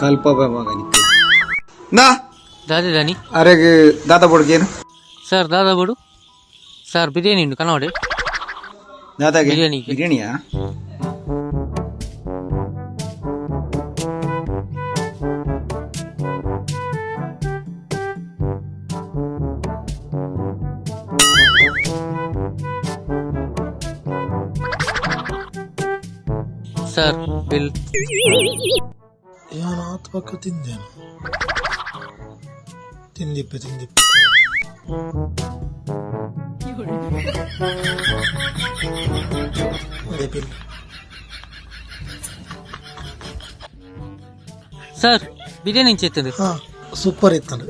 ಕಲ್ಪ ನಾ दादी दानी अरे दादा बोड़ के सर दादा बोड़ू सर बिरयानी कनोड़े दादा के बिरयानी बिरयानिया सर बिल ಏನು ಆತ್ಮಕ ತಿಂದೇನು ತಿಂದಿಪ್ಪೆ ಬಿಲ್ सर बिरयानी चेतन ಹಾ ಸೂಪರ್ ಇತ್ತಲ್ಲ